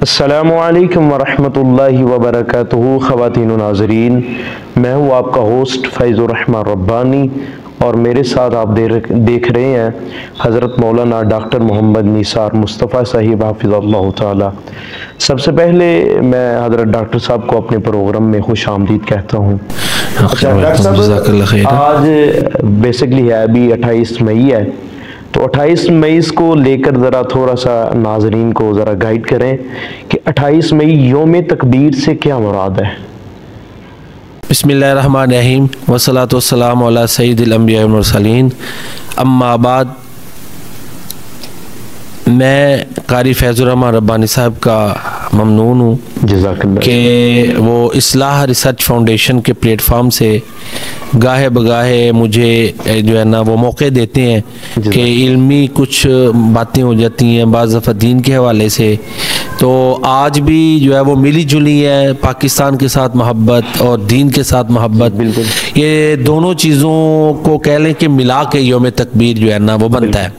अस्सलामुअलैकुम वरहमतुल्लाहि वबरकातुहू। ख़वातीन व नाज़रीन, मैं हूँ आपका होस्ट फैज़ुर रहमान रब्बानी और मेरे साथ आप देख रहे हैं हज़रत मौलाना डॉक्टर मोहम्मद निसार मुस्तफ़ा साहिब हाफ़िज़ल्लाहु ताला। सबसे पहले मैं हज़रत डॉक्टर साहब को अपने प्रोग्राम में खुश आमदीद कहता हूँ। अच्छा डॉक्टर साहब, आज बेसिकली है अभी 28 मई है, तो 28 मई को लेकर ज़रा थोड़ा सा नाजरीन को ज़रा गाइड करें कि 28 मई यौम तकबीर से क्या मुराद है। बिस्मिल्लाहिर्रहमानिर्रहीम वस्सलातु वस्सलामु अला सय्यिदिल अंबिया वल मुरसलीन, अम्मा बाद। मैं कारी फैज़ुर रहमान रब्बानी साहब का ममनून हूँ कि वो इस्लाह रिसर्च फाउंडेशन के प्लेटफॉर्म से गाहे बगाहे मुझे जो है ना वो मौके देते हैं कि इल्मी कुछ बातें हो जाती हैं बाज़ दफ़ा दीन के हवाले से। तो आज भी जो है वो मिली जुली है, पाकिस्तान के साथ मोहब्बत और दीन के साथ मोहब्बत, बिल्कुल ये दोनों चीज़ों को कह लें कि मिला के यौम तकबीर जो है ना वो बनता है।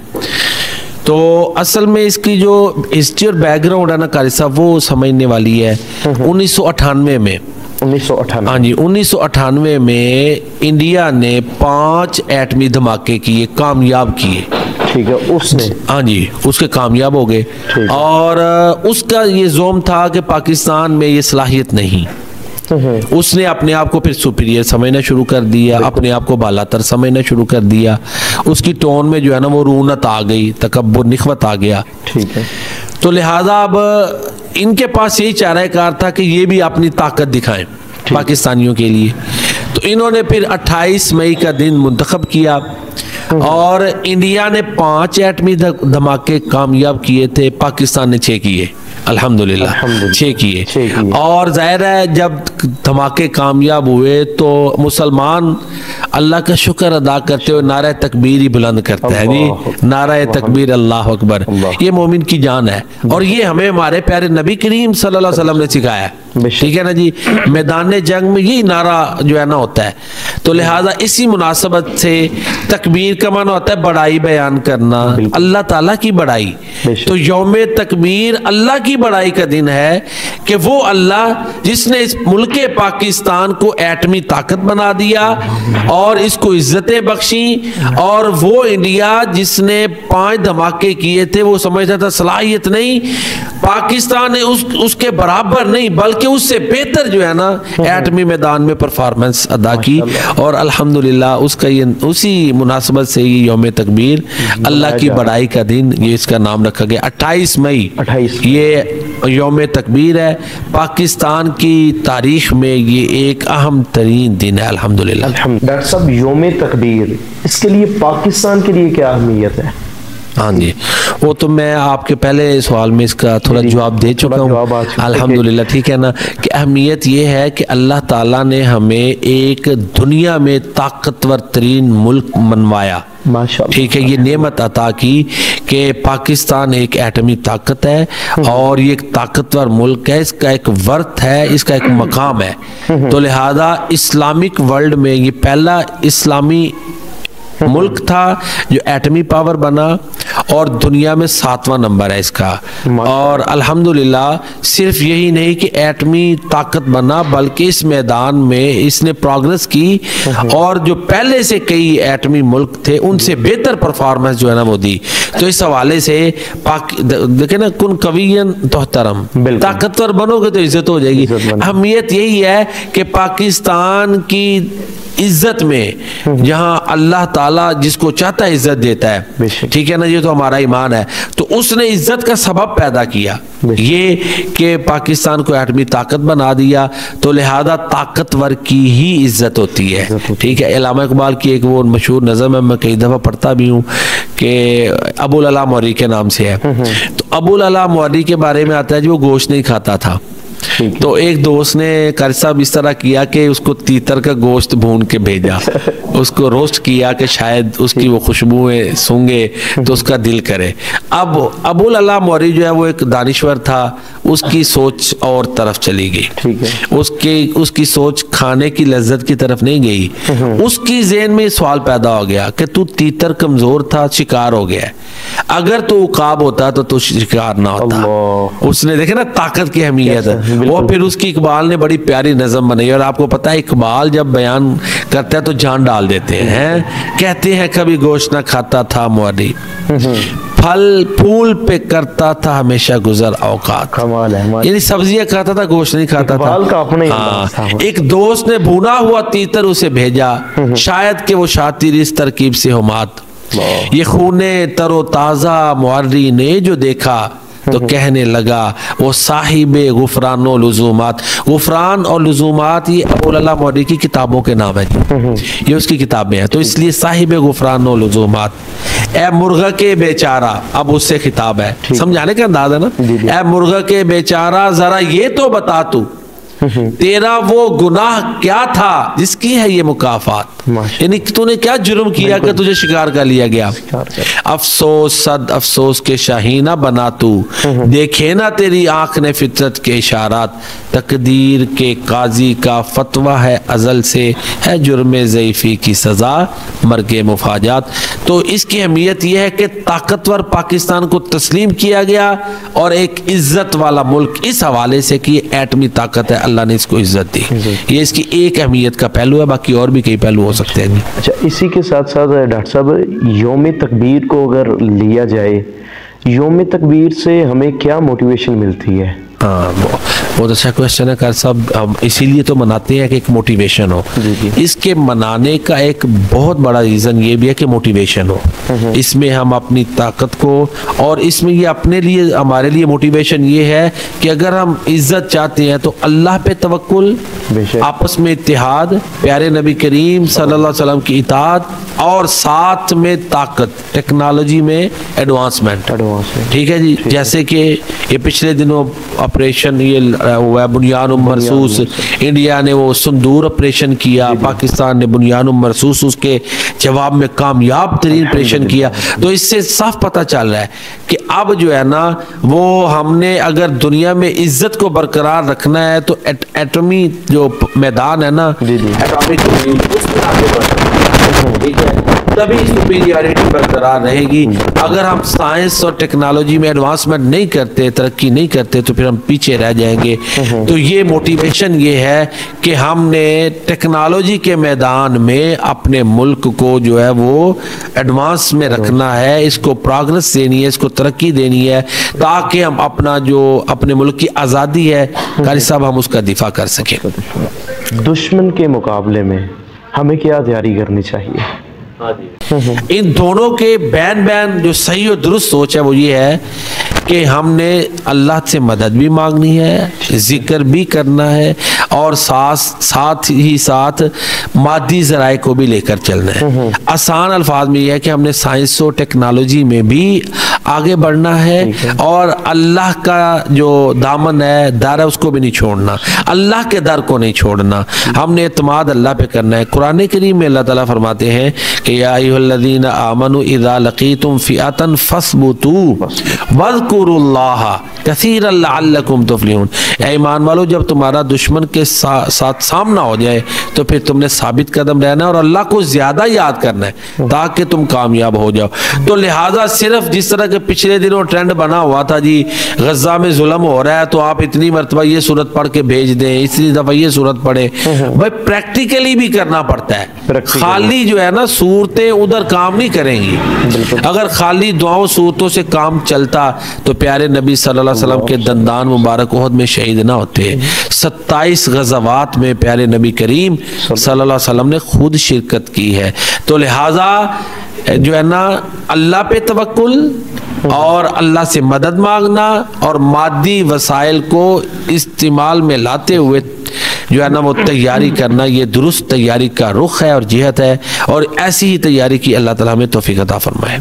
तो असल में इसकी जो हिस्ट्री और बैकग्राउंड है ना कारी साहब, वो समझने वाली है। 1998 में 1998 हाँ जी 1998 में इंडिया ने 5 एटमी धमाके किए, कामयाब किए। ठीक है, उसने हाँ जी उसके कामयाब हो गए और उसका ये जोम था कि पाकिस्तान में ये सलाहियत नहीं। उसने अपने आप को फिर सुपीरियर समझना शुरू कर दिया, अपने आप को बालातर समझना शुरू कर दिया। उसकी टोन में जो है ना वो रूनत आ गई, तकब्बुर निखवत आ गया। ठीक है, तो लिहाजा अब इनके पास यही चाराकार था कि ये भी अपनी ताकत दिखाएं पाकिस्तानियों के लिए। तो इन्होंने फिर 28 मई का दिन मुंतखब किया और इंडिया ने 5 एटमी धमाके कामयाब किए थे, पाकिस्तान ने 6 किए। अल्हम्दुलिल्लाह 6 किए। और जाहिर है जब धमाके कामयाब हुए तो मुसलमान अल्लाह का शुक्र अदा करते हुए नारा तकबीर ही बुलंद करते हैं जी, नारा तकबीर अल्लाह अकबर। ये मोमिन की जान है और ये हमें हमारे प्यारे नबी करीम सल्लल्लाहु अलैहि वसल्लम ने सिखाया। ठीक है ना जी, मैदान जंग में यही नारा जो है ना होता है। तो लिहाजा इसी मुनासबत से तकबीर का माना होता है बड़ाई बयान करना, अल्लाह ताला की बड़ाई। तो यौम तकबीर अल्लाह की बड़ाई का दिन है कि वो अल्लाह जिसने इस मुल्क पाकिस्तान को एटमी ताकत बना दिया और इसको इज्जतें बख्शी, और वो इंडिया जिसने 5 धमाके किए थे वो समझता था सलाहियत नहीं, पाकिस्तान ने उसके बराबर नहीं बल्कि उससे बेहतर जो है ना एटमी मैदान में परफॉर्मेंस अदा की। और अल्हम्दुलिल्लाह उसका ये उसी मुनासबत से ये यौम तकबीर अल्लाह की बड़ाई का दिन, ये इसका नाम रखा गया। 28 मई ये यौम तकबीर है। पाकिस्तान की तारीख में ये एक अहम तरीन दिन है अल्हम्दुलिल्लाह। डॉक्टर साहब, यौम तकबीर इसके लिए पाकिस्तान के लिए क्या अहमियत है? हाँ जी, वो तो मैं आपके पहले सवाल में इसका थोड़ा जवाब दे चुका हूँ अल्हम्दुलिल्लाह। ठीक है ना कि अहमियत ये है कि अल्लाह ताला ने हमें एक दुनिया में ताकतवर तरीन मुल्क मनवाया। ठीक है, ये नेमत अता की कि पाकिस्तान एक एटमी ताकत है और ये एक ताकतवर मुल्क है, इसका एक वर्थ है, इसका एक मकाम है। तो लिहाजा इस्लामिक वर्ल्ड में ये पहला इस्लामी मुल्क था जो एटमी पावर बना और दुनिया में 7वां नंबर है इसका। और अल्हम्दुलिल्लाह सिर्फ यही नहीं कि एटमी ताकत बना बल्कि इस मैदान में इसने प्रोग्रेस की और जो पहले से कई एटमी मुल्क थे उनसे बेहतर परफॉर्मेंस जो है ना वो दी। तो इस हवाले से देखे ना, कुन कवियन तोहतरम, ताकतवर बनोगे तो इज्जत हो जाएगी। अहमियत यही है कि पाकिस्तान की इज्जत में जहां अल्लाह ताला जिसको चाहता है इज्जत देता है। ठीक है ना, ये तो हमारा ईमान है। तो उसने इज्जत का सबब पैदा किया ये कि पाकिस्तान को एटमी ताकत बना दिया। तो लिहाजा ताकतवर की ही इज्जत होती है। ठीक है, इलामा इकबाल की एक वो मशहूर नज़म है, मैं कई दफ़ा पढ़ता भी हूँ कि अबुल अला मौरी के नाम से है। तो अबुल अला मौरी के बारे में आता है जी वो गोश्त नहीं खाता था। तो एक दोस्त ने कारी साहब इस तरह किया कि उसको तीतर का गोश्त भून के भेजा, उसको रोस्ट किया कि शायद उसकी वो खुशबुएं सूंघे तो उसका दिल करे। अब अबुल अला मौरी जो है वो एक दानिश्वर था, उसकी सोच और तरफ चली गई। ठीक है। उसकी सोच खाने की लज्जत की तरफ नहीं गई। उसकी ज़हन में सवाल पैदा हो गया कि तू तीतर कमजोर था, शिकार हो गया, अगर तू उकाब होता तो तू शिकार ना होता। उसने देखे ना ताकत की अहमियत है। वो फिर उसकी इकबाल ने बड़ी प्यारी नज़म बनाई, और आपको पता है इकबाल जब बयान करता है तो जान डाल देते हैं। कहते हैं कभी गोश्त ना खाता था मुअर्री, फल फूल पे करता था हमेशा गुजर औकात। कमाल है, यानी सब्जियां खाता था, गोश्त नहीं खाता था। का अपने हाँ। एक दोस्त ने भुना हुआ तीतर उसे भेजा, शायद कि वो शातिर इस तरकीब से हो मात। ये खूने तरो ताजा मुअर्री ने जो देखा तो कहने लगा वो साहिबे गुफरान और लुज़ूमात। गुफरान और लुज़ूमात ये अबुल अला मुअर्री की किताबों के नाम है, ये उसकी किताबें हैं, तो इसलिए साहिबे गुफरान और लुज़ूमात। ए मुर्गा के बेचारा, अब उससे खिताब है, समझाने का अंदाज है ना। ए मुर्गा के बेचारा जरा ये तो बता तू, तेरा वो गुनाह क्या था जिसकी है ये मुकाफात। यानी तूने क्या जुर्म किया कि तुझे शिकार कर लिया गया। अफसोस सद अफसोस के शाहीना बना तू, देखे ना तेरी आंख ने फितरत के इशारात। तकदीर के काजी का फतवा है अजल से, है जुर्म ज़ईफ़ी की सजा मर्गे मुफाजात। तो इसकी अहमियत यह है कि ताकतवर पाकिस्तान को तस्लीम किया गया और एक इज्जत वाला मुल्क इस हवाले से कि एटमी ताकत है, अल्लाह ने इसको इज्जत दी। ये इसकी एक अहमियत का पहलू है, बाकी और भी कई पहलू हो सकते हैं। अच्छा, इसी के साथ साथ डॉक्टर साहब यौम तकबीर को अगर लिया जाए, यौम तकबीर से हमें क्या मोटिवेशन मिलती है? हाँ, बहुत अच्छा क्वेश्चन है कर साहब। हम इसीलिए तो मनाते हैं कि एक मोटिवेशन हो। इसके मनाने का एक बहुत बड़ा रीज़न ये भी है कि मोटिवेशन हो। इसमें हम अपनी ताकत को, और इसमें ये अपने लिए, हमारे लिए मोटिवेशन ये है कि अगर हम इज्जत चाहते हैं तो अल्लाह पे तवक्कुल, आपस में इत्तेहाद, प्यारे नबी करीम सल्लल्लाहु अलैहि वसल्लम की इताअत, और साथ में ताकत, टेक्नोलॉजी में एडवांसमेंट। ठीक है जी, जैसे कि ये पिछले दिनों ऑपरेशन ये हुआ है बुनियान मरसूस, इंडिया ने वो सिंदूर ऑपरेशन किया, पाकिस्तान ने बुनियान मरसूस उसके जवाब में कामयाब तरीन ऑपरेशन किया। तो इससे साफ पता चल रहा है कि अब जो है ना, वो हमने अगर दुनिया में इज्जत को बरकरार रखना है तो एटमी जो मैदान है ना, तभी सुपीरियरिटी बरकरार रहेगी। अगर हम साइंस और टेक्नोलॉजी में एडवांसमेंट नहीं करते, तरक्की नहीं करते, तो फिर हम पीछे रह जाएंगे। तो ये मोटिवेशन ये है कि हमने टेक्नोलॉजी के मैदान में अपने मुल्क को जो है वो एडवांस में रखना है, इसको प्रोग्रेस देनी है, इसको तरक्की देनी है, ताकि हम अपना जो अपने मुल्क की आज़ादी है कारी साहब, हम उसका दिफा कर सकें। दुश्मन के मुकाबले में हमें क्या तैयारी करनी चाहिए? इन दोनों के बैन जो सही और दुरुस्त सोच है वो ये है कि हमने अल्लाह से मदद भी मांगनी है, जिक्र भी करना है, और साथ ही साथ मादी ज़राए को भी लेकर चलना है। आसान अल्फाज में यह है कि हमने साइंस और टेक्नोलॉजी में भी आगे बढ़ना है, और अल्लाह का जो दामन है, दर है, उसको भी नहीं छोड़ना, अल्लाह के दर को नहीं छोड़ना। हमने एतमाद अल्लाह पे करना है। कुरान करीम में अल्लाह ताला फरमाते हैं कि या अय्युहल्लज़ीना आमनू इज़ा लक़ीतुम फ़िअतन फ़स्बुतू वज़कुरुल्लाह कसीरन लअल्लकुम तुफ़्लिहून। ऐ ईमान वालो, जब तुम्हारा दुश्मन के साथ सामना हो जाए तो फिर तुमने साबित कदम रहना है और अल्लाह को ज्यादा याद करना है ताकि तुम कामयाब हो जाओ। तो लिहाजा सिर्फ जिस तरह के पिछले दिनों ट्रेंड बना हुआ था जी, गजा में जुल्म हो रहा है तो आप इतनी मरतबा ये सूरत पढ़ के भेज दें, इतनी दफा ये सूरत पढ़े, भाई प्रैक्टिकली भी करना पड़ता है। खाली जो है ना सूरतें उधर काम नहीं करेंगी। अगर खाली दुआओं सूरतों से काम चलता तो प्यारे नबी सल्लल्लाहु अलैहि वसल्लम के दंदान मुबारक उहद में शहीद ना होते। 27 गज़वात में प्यारे नबी करीम सल्लल्लाहु अलैहि वसल्लम ने खुद शिरकत की है। तो लिहाजा जो है ना अल्लाह पे तवक्कुल और अल्लाह से मदद मांगना और मादी वसाइल को इस्तेमाल में लाते हुए जो है ना वो तैयारी करना, ये दुरुस्त तैयारी का रुख है और जिहत है, और ऐसी ही तैयारी की अल्लाह ताला हमें तौफीक अता फरमाए।